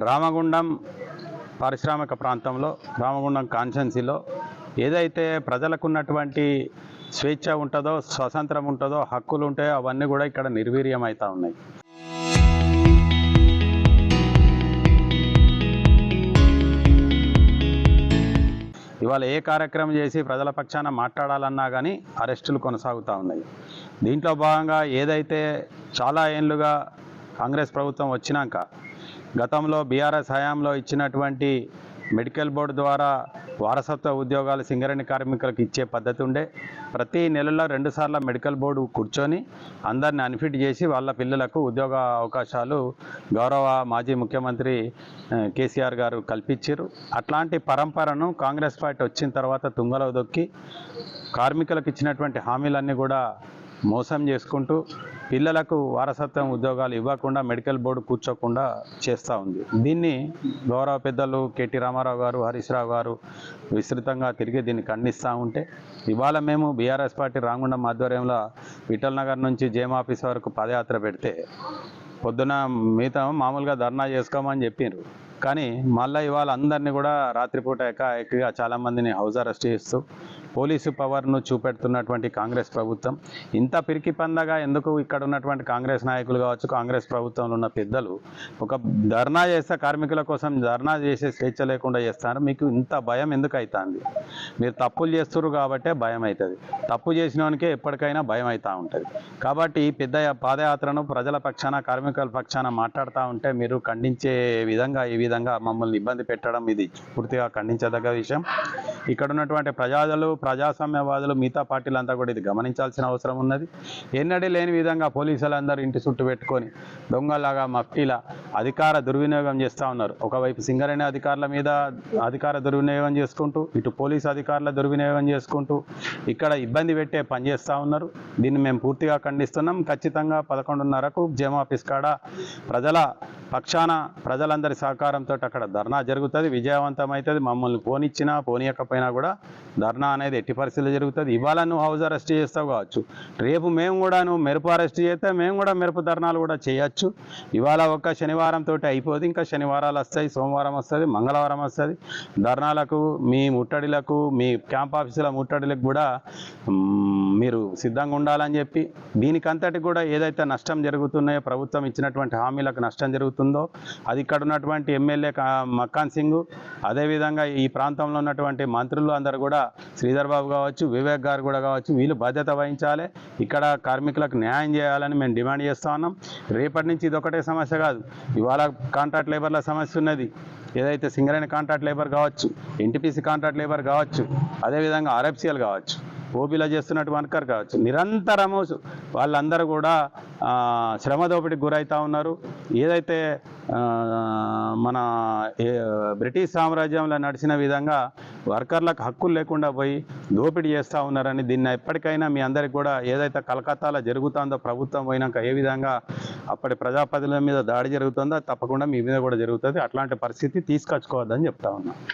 రామగుండం పారిశ్రామిక ప్రాంతంలో రామగుండం కాన్స్టిట్యున్సీలో ఏదైతే ప్రజలకు ఉన్నటువంటి స్వేచ్ఛ ఉంటుందో, స్వతంత్రం ఉంటుందో, హక్కులు ఉంటాయో అవన్నీ కూడా ఇక్కడ నిర్వీర్యం అవుతూ ఉన్నాయి. ఇవాళ ఏ కార్యక్రమం చేసి ప్రజల పక్షాన మాట్లాడాలన్నా కానీ అరెస్టులు కొనసాగుతూ ఉన్నాయి. దీంట్లో భాగంగా ఏదైతే చాలా ఏళ్ళుగా కాంగ్రెస్ ప్రభుత్వం వచ్చినాక గతంలో బీఆర్ఎస్ హయాంలో ఇచ్చినటువంటి మెడికల్ బోర్డు ద్వారా వారసత్వ ఉద్యోగాలు సింగరేణి కార్మికులకు ఇచ్చే పద్ధతి ఉండే. ప్రతి నెలలో 2 సార్లు మెడికల్ బోర్డు కూర్చొని అందరిని అన్ఫిట్ చేసి వాళ్ళ పిల్లలకు ఉద్యోగ అవకాశాలు గౌరవ మాజీ ముఖ్యమంత్రి కేసీఆర్ గారు కల్పించారు. అట్లాంటి పరంపరను కాంగ్రెస్ పార్టీ వచ్చిన తర్వాత తుంగలో దొక్కి కార్మికులకు ఇచ్చినటువంటి హామీలన్నీ కూడా మోసం చేసుకుంటూ పిల్లలకు వారసత్వం ఉద్యోగాలు ఇవ్వకుండా మెడికల్ బోర్డు కూర్చోకుండా చేస్తూ ఉంది. దీన్ని గౌరవ పెద్దలు కేటీ రామారావు గారు, హరీష్ రావు గారు విస్తృతంగా తిరిగి దీన్ని ఖండిస్తూ ఉంటే ఇవాళ మేము బీఆర్ఎస్ పార్టీ రామగుండం ఆధ్వర్యంలో విఠల్ నగర్ నుంచి జేఎం ఆఫీస్ వరకు పాదయాత్ర పెడితే పొద్దున మిగతా మామూలుగా ధర్నా చేసుకోమని చెప్పారు. కానీ మళ్ళీ ఇవాళ అందరినీ కూడా రాత్రిపూట ఏకాఏకగా చాలామందిని హౌస్ అరెస్ట్ చేస్తూ పోలీసు పవర్ను చూపెడుతున్నటువంటి కాంగ్రెస్ ప్రభుత్వం ఇంత పిరికి పందగా ఎందుకు ఇక్కడ ఉన్నటువంటి కాంగ్రెస్ నాయకులు కావచ్చు, కాంగ్రెస్ ప్రభుత్వంలో ఉన్న పెద్దలు ఒక ధర్నా చేస్తే కార్మికుల కోసం ధర్నా చేసే స్వేచ్ఛ లేకుండా చేస్తారు? మీకు ఇంత భయం ఎందుకు అవుతుంది? మీరు తప్పులు చేస్తున్నారు కాబట్టే భయం అవుతుంది. తప్పు చేసిన వానికే ఎప్పటికైనా భయం అవుతూ ఉంటుంది. కాబట్టి ఈ పెద్ద పాదయాత్రను ప్రజల పక్షాన, కార్మికుల పక్షాన మాట్లాడుతూ ఉంటే మీరు ఖండించే విధంగా ఈ విధంగా మమ్మల్ని ఇబ్బంది పెట్టడం ఇది పూర్తిగా ఖండించదగ్గ విషయం. ఇక్కడ ఉన్నటువంటి ప్రజాస్వామ్యవాదులు మిగతా పార్టీలంతా కూడా ఇది గమనించాల్సిన అవసరం ఉన్నది. ఎన్నడీ లేని విధంగా పోలీసులందరూ ఇంటి చుట్టూ పెట్టుకొని దొంగలాగా మఫ్టీల అధికార దుర్వినియోగం చేస్తూ ఉన్నారు. ఒకవైపు సింగరేణి అధికారుల మీద అధికార దుర్వినియోగం చేసుకుంటూ, ఇటు పోలీసు అధికారుల దుర్వినియోగం చేసుకుంటూ ఇక్కడ ఇబ్బంది పెట్టే పని చేస్తూ ఉన్నారు. దీన్ని మేము పూర్తిగా ఖండిస్తున్నాం. ఖచ్చితంగా 11:30కు జేఎం ఆఫీస్ కాడ ప్రజల పక్షాన ప్రజలందరి సహకారంతో అక్కడ ధర్నా జరుగుతుంది, విజయవంతమవుతుంది. మమ్మల్ని పోనిచ్చినా పోనీయకపోయినా కూడా ధర్నా అనేది ఎట్టి పరిస్థితుల్లో జరుగుతుంది. ఇవాళ నువ్వు హౌస్ అరెస్ట్ చేస్తావు కావచ్చు, రేపు మేము కూడా నువ్వు మెరుపు అరెస్ట్ చేస్తే మేము కూడా మెరుపు ధర్నాలు కూడా చేయొచ్చు. ఇవాళ ఒక్క శనివారంతో అయిపోదు, ఇంకా శనివారాలు వస్తాయి, సోమవారం వస్తుంది, మంగళవారం వస్తుంది. ధర్నాలకు, మీ ముట్టడిలకు, మీ క్యాంప్ ఆఫీసుల ముట్టడిలకు కూడా మీరు సిద్ధంగా ఉండాలని చెప్పి, దీనికంతటి కూడా ఏదైతే నష్టం జరుగుతున్నాయో, ప్రభుత్వం ఇచ్చినటువంటి హామీలకు నష్టం జరుగుతుందో అది ఇక్కడ ఉన్నటువంటి ఎమ్మెల్యే మక్కాన్ సింగ్, అదేవిధంగా ఈ ప్రాంతంలో ఉన్నటువంటి మంత్రులు అందరూ కూడా శ్రీధర్ బాబు కావచ్చు, వివేక్ గారు కూడా కావచ్చు, వీళ్ళు బాధ్యత వహించాలి. ఇక్కడ కార్మికులకు న్యాయం చేయాలని మేము డిమాండ్ చేస్తూ ఉన్నాం. రేపటి నుంచి ఇది ఒకటే సమస్య కాదు, ఇవాళ కాంట్రాక్ట్ లేబర్ల సమస్య ఉన్నది. ఏదైతే సింగరేణి కాంట్రాక్ట్ లేబర్ కావచ్చు, ఎన్టీపీసీ కాంట్రాక్ట్ లేబర్ కావచ్చు, అదేవిధంగా ఆర్ఎఫ్సిఎల్ కావచ్చు, ఓబీలో చేస్తున్నట్టు వర్కర్ కావచ్చు, నిరంతరము వాళ్ళందరూ కూడా శ్రమ దోపిడీకి గురవుతూ ఉన్నారు. ఏదైతే మన బ్రిటిష్ సామ్రాజ్యంలో నడిచిన విధంగా వర్కర్లకు హక్కులు లేకుండా పోయి దోపిడీ చేస్తూ ఉన్నారని, దీన్ని ఎప్పటికైనా మీ అందరికి కూడా ఏదైతే కలకత్తాలో జరుగుతుందో ప్రభుత్వం పోయినాక ఏ విధంగా అప్పటి ప్రజాప్రతినిధుల మీద దాడి జరుగుతుందో తప్పకుండా మీ మీద కూడా జరుగుతుంది. అట్లాంటి పరిస్థితి తీసుకొచ్చుకోవద్దని చెప్తా ఉన్నాం.